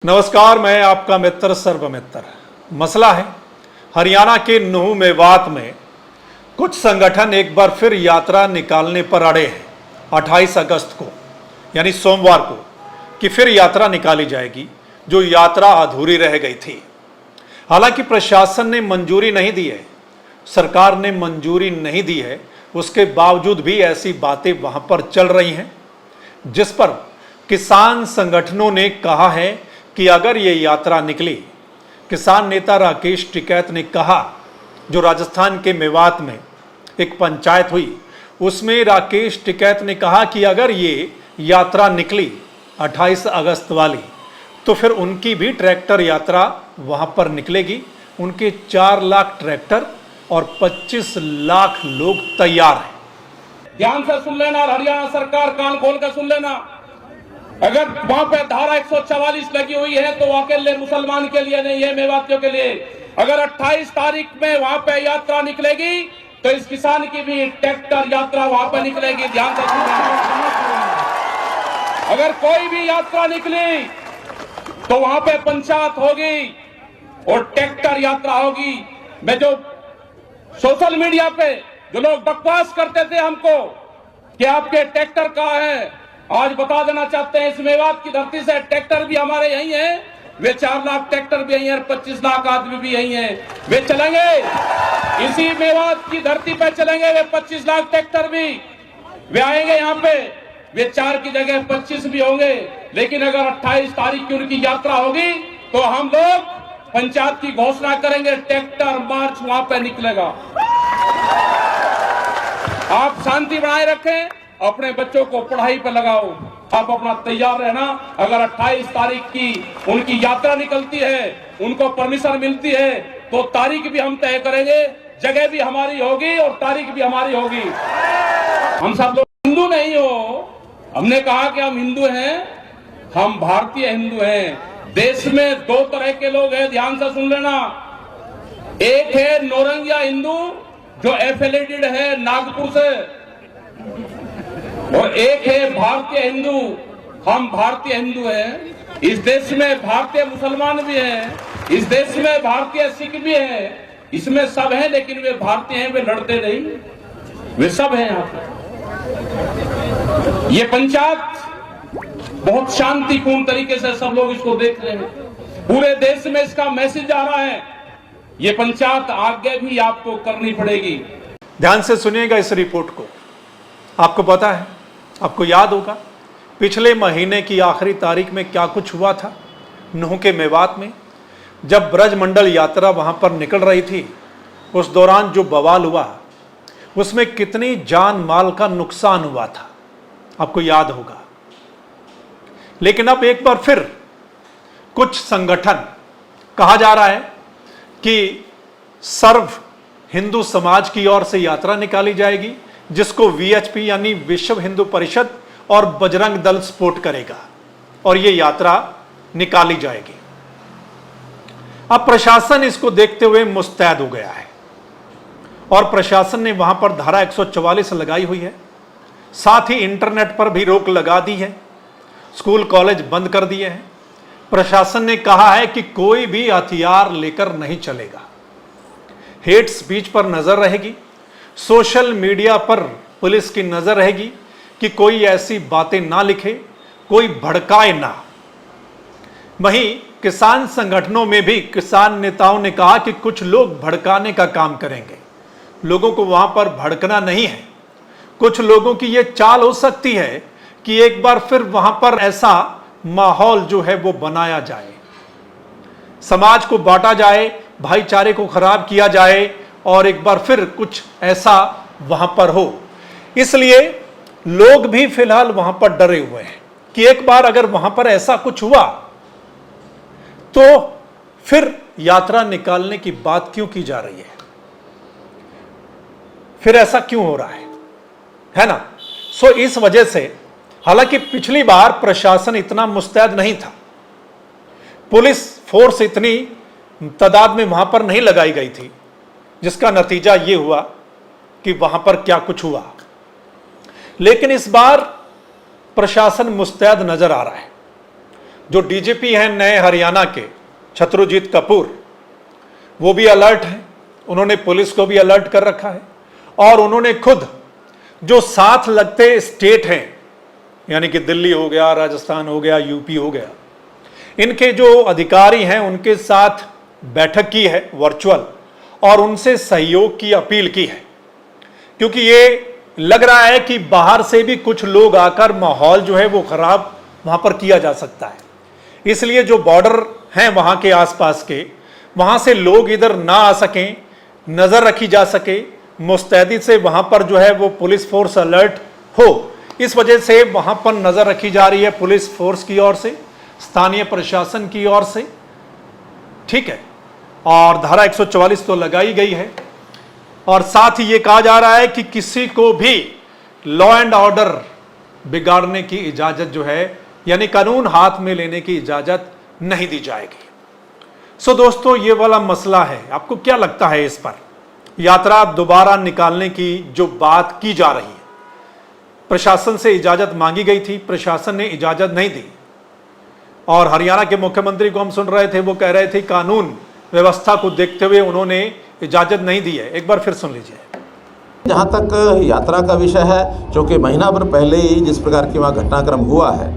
नमस्कार, मैं आपका मित्र सर्वमित्र। मसला है हरियाणा के नूह मेवात में कुछ संगठन एक बार फिर यात्रा निकालने पर अड़े हैं। 28 अगस्त को यानी सोमवार को कि फिर यात्रा निकाली जाएगी, जो यात्रा अधूरी रह गई थी। हालांकि प्रशासन ने मंजूरी नहीं दी है, सरकार ने मंजूरी नहीं दी है, उसके बावजूद भी ऐसी बातें वहां पर चल रही हैं, जिस पर किसान संगठनों ने कहा है कि अगर ये यात्रा निकली। किसान नेता राकेश टिकैत ने कहा, जो राजस्थान के मेवात में एक पंचायत हुई, उसमें राकेश टिकैत ने कहा कि अगर ये यात्रा निकली 28 अगस्त वाली, तो फिर उनकी भी ट्रैक्टर यात्रा वहां पर निकलेगी। उनके 4 लाख ट्रैक्टर और 25 लाख लोग तैयार हैं। ध्यान से सुन लेना, हरियाणा सरकार कान खोल कर सुन लेना। अगर वहां पे धारा 144 लगी हुई है तो अकेले मुसलमान के लिए नहीं है, मेवातियों के लिए। अगर 28 तारीख में वहां पे यात्रा निकलेगी तो इस किसान की भी ट्रैक्टर यात्रा वहां पे निकलेगी। ध्यान से सुनिए, अगर कोई भी यात्रा निकली तो वहां पे पंचायत होगी और ट्रैक्टर यात्रा होगी। मैं जो सोशल मीडिया पे जो लोग बकवास करते थे हमको कि आपके ट्रैक्टर कहाँ है, आज बता देना चाहते हैं, इस मेवात की धरती से ट्रैक्टर भी हमारे यही हैं। वे 4 लाख ट्रैक्टर भी यही हैं, 25 लाख आदमी भी यही हैं। वे चलेंगे, इसी मेवात की धरती पे चलेंगे। वे 25 लाख ट्रैक्टर भी वे आएंगे यहाँ पे। वे 4 की जगह 25 भी होंगे। लेकिन अगर 28 तारीख की उनकी यात्रा होगी तो हम लोग पंचायत की घोषणा करेंगे, ट्रैक्टर मार्च वहां पे निकलेगा। आप शांति बनाए रखें, अपने बच्चों को पढ़ाई पर लगाओ, आप अपना तैयार रहना। अगर 28 तारीख की उनकी यात्रा निकलती है, उनको परमिशन मिलती है, तो तारीख भी हम तय करेंगे, जगह भी हमारी होगी और तारीख भी हमारी होगी। हम सब लोग हिंदू नहीं हो, हमने कहा कि हम हिंदू हैं, हम भारतीय हिंदू हैं। देश में 2 तरह के लोग हैं, ध्यान से सुन लेना। एक है नौरंगिया हिंदू जो एफिलिएटेड है नागपुर से, और एक है भारतीय हिंदू। हम भारतीय हिंदू हैं। इस देश में भारतीय मुसलमान भी हैं, इस देश में भारतीय सिख भी हैं, इसमें सब हैं, लेकिन वे भारतीय हैं, वे लड़ते नहीं, वे सब हैं यहाँ पे। ये पंचायत बहुत शांतिपूर्ण तरीके से सब लोग इसको देख रहे हैं। पूरे देश में इसका मैसेज आ रहा है, ये पंचायत आगे भी आपको करनी पड़ेगी। ध्यान से सुनिएगा इस रिपोर्ट को। आपको पता है, आपको याद होगा पिछले महीने की आखिरी तारीख में क्या कुछ हुआ था नूह के मेवात में, जब ब्रजमंडल यात्रा वहां पर निकल रही थी। उस दौरान जो बवाल हुआ, उसमें कितनी जान माल का नुकसान हुआ था, आपको याद होगा। लेकिन अब एक बार फिर कुछ संगठन, कहा जा रहा है कि सर्व हिंदू समाज की ओर से यात्रा निकाली जाएगी, जिसको वीएचपी यानी विश्व हिंदू परिषद और बजरंग दल सपोर्ट करेगा, और ये यात्रा निकाली जाएगी। अब प्रशासन इसको देखते हुए मुस्तैद हो गया है और प्रशासन ने वहां पर धारा 144 लगाई हुई है। साथ ही इंटरनेट पर भी रोक लगा दी है, स्कूल कॉलेज बंद कर दिए हैं। प्रशासन ने कहा है कि कोई भी हथियार लेकर नहीं चलेगा। हेट स्पीच पर नजर रहेगी, सोशल मीडिया पर पुलिस की नजर रहेगी कि कोई ऐसी बातें ना लिखे, कोई भड़काए ना। वहीं किसान संगठनों में भी किसान नेताओं ने कहा कि कुछ लोग भड़काने का काम करेंगे। लोगों को वहां पर भड़कना नहीं है। कुछ लोगों की यह चाल हो सकती है कि एक बार फिर वहां पर ऐसा माहौल जो है वो बनाया जाए, समाज को बांटा जाए, भाईचारे को खराब किया जाए और एक बार फिर कुछ ऐसा वहां पर हो। इसलिए लोग भी फिलहाल वहां पर डरे हुए हैं कि एक बार अगर वहां पर ऐसा कुछ हुआ तो फिर यात्रा निकालने की बात क्यों की जा रही है, फिर ऐसा क्यों हो रहा है ना। सो इस वजह से, हालांकि पिछली बार प्रशासन इतना मुस्तैद नहीं था, पुलिस फोर्स इतनी तादाद में वहां पर नहीं लगाई गई थी, जिसका नतीजा यह हुआ कि वहां पर क्या कुछ हुआ। लेकिन इस बार प्रशासन मुस्तैद नजर आ रहा है। जो डीजीपी हैं नए हरियाणा के शत्रुजीत कपूर, वो भी अलर्ट हैं। उन्होंने पुलिस को भी अलर्ट कर रखा है और उन्होंने खुद जो साथ लगते स्टेट हैं, यानी कि दिल्ली हो गया, राजस्थान हो गया, यूपी हो गया, इनके जो अधिकारी हैं उनके साथ बैठक की है वर्चुअल और उनसे सहयोग की अपील की है, क्योंकि ये लग रहा है कि बाहर से भी कुछ लोग आकर माहौल जो है वो खराब वहां पर किया जा सकता है। इसलिए जो बॉर्डर हैं वहां के आसपास के, वहां से लोग इधर ना आ सकें, नजर रखी जा सके, मुस्तैदी से वहां पर जो है वो पुलिस फोर्स अलर्ट हो, इस वजह से वहां पर नजर रखी जा रही है पुलिस फोर्स की ओर से, स्थानीय प्रशासन की ओर से। ठीक है, और धारा 144 तो लगाई गई है और साथ ही ये कहा जा रहा है कि किसी को भी लॉ एंड ऑर्डर बिगाड़ने की इजाजत जो है, यानी कानून हाथ में लेने की इजाजत नहीं दी जाएगी। सो दोस्तों, ये वाला मसला है। आपको क्या लगता है इस पर? यात्रा दोबारा निकालने की जो बात की जा रही है, प्रशासन से इजाजत मांगी गई थी, प्रशासन ने इजाजत नहीं दी और हरियाणा के मुख्यमंत्री को हम सुन रहे थे, वो कह रहे थे कानून व्यवस्था को देखते हुए उन्होंने इजाजत नहीं दी है। एक बार फिर सुन लीजिए। जहाँ तक यात्रा का विषय है, जो कि महीना भर पहले ही जिस प्रकार की वहाँ घटनाक्रम हुआ है,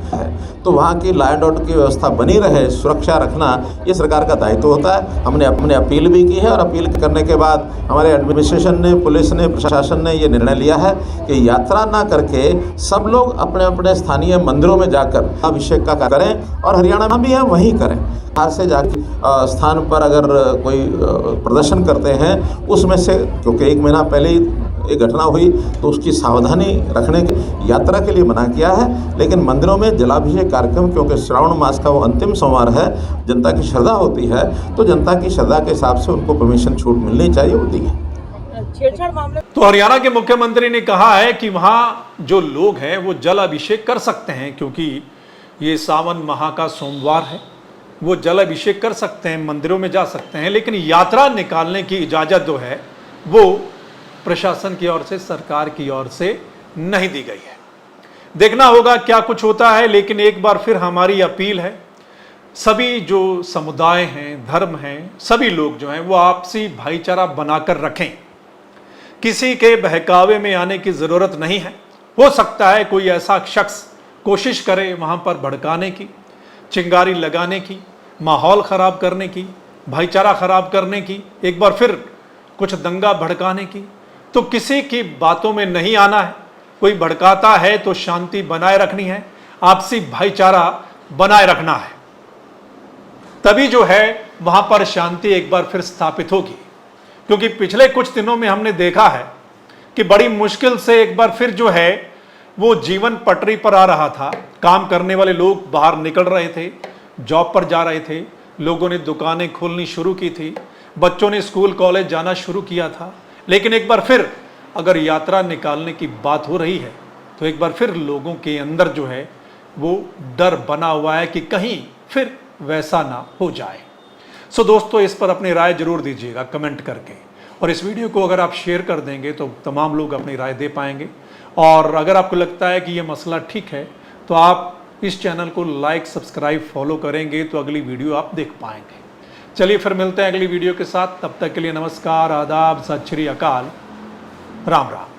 तो वहाँ की लॉ एंड ऑर्डर की व्यवस्था बनी रहे, सुरक्षा रखना ये सरकार का दायित्व होता है। हमने अपील भी की है और अपील करने के बाद हमारे एडमिनिस्ट्रेशन ने, पुलिस ने, प्रशासन ने ये निर्णय लिया है कि यात्रा ना करके सब लोग अपने अपने स्थानीय मंदिरों में जाकर अभिषेक का करें और हरियाणा में भी है वहीं करें। बाहर से जाके स्थान पर अगर कोई प्रदर्शन करते हैं उसमें से, क्योंकि एक महीना पहले ही एक घटना हुई तो उसकी सावधानी रखने की यात्रा के लिए मना किया है, लेकिन मंदिरों में जलाभिषेक कार्यक्रम, क्योंकि श्रावण मास का वो अंतिम सोमवार है, जनता की श्रद्धा होती है, तो जनता की श्रद्धा के हिसाब से उनको परमिशन छूट मिलनी चाहिए, होती है। छेड़छाड़ मामले तो हरियाणा के मुख्यमंत्री ने कहा है कि वहां जो लोग हैं वो जल अभिषेक कर सकते हैं, क्योंकि ये सावन माह का सोमवार है, वो जल अभिषेक कर सकते हैं, मंदिरों में जा सकते हैं, लेकिन यात्रा निकालने की इजाजत जो है वो प्रशासन की ओर से, सरकार की ओर से नहीं दी गई है। देखना होगा क्या कुछ होता है, लेकिन एक बार फिर हमारी अपील है, सभी जो समुदाय हैं, धर्म हैं, सभी लोग जो हैं वो आपसी भाईचारा बनाकर रखें। किसी के बहकावे में आने की जरूरत नहीं है। हो सकता है कोई ऐसा शख्स कोशिश करे वहां पर भड़काने की, चिंगारी लगाने की, माहौल खराब करने की, भाईचारा खराब करने की, एक बार फिर कुछ दंगा भड़काने की। तो किसी की बातों में नहीं आना है। कोई भड़काता है तो शांति बनाए रखनी है, आपसी भाईचारा बनाए रखना है, तभी जो है वहां पर शांति एक बार फिर स्थापित होगी। क्योंकि पिछले कुछ दिनों में हमने देखा है कि बड़ी मुश्किल से एक बार फिर जो है वो जीवन पटरी पर आ रहा था। काम करने वाले लोग बाहर निकल रहे थे, जॉब पर जा रहे थे, लोगों ने दुकानें खोलनी शुरू की थी, बच्चों ने स्कूल कॉलेज जाना शुरू किया था। लेकिन एक बार फिर अगर यात्रा निकालने की बात हो रही है तो एक बार फिर लोगों के अंदर जो है वो डर बना हुआ है कि कहीं फिर वैसा ना हो जाए। सो दोस्तों, इस पर अपनी राय जरूर दीजिएगा कमेंट करके, और इस वीडियो को अगर आप शेयर कर देंगे तो तमाम लोग अपनी राय दे पाएंगे। और अगर आपको लगता है कि ये मसला ठीक है तो आप इस चैनल को लाइक, सब्सक्राइब, फॉलो करेंगे तो अगली वीडियो आप देख पाएंगे। चलिए फिर मिलते हैं अगली वीडियो के साथ। तब तक के लिए नमस्कार, आदाब, सत श्री अकाल, राम राम।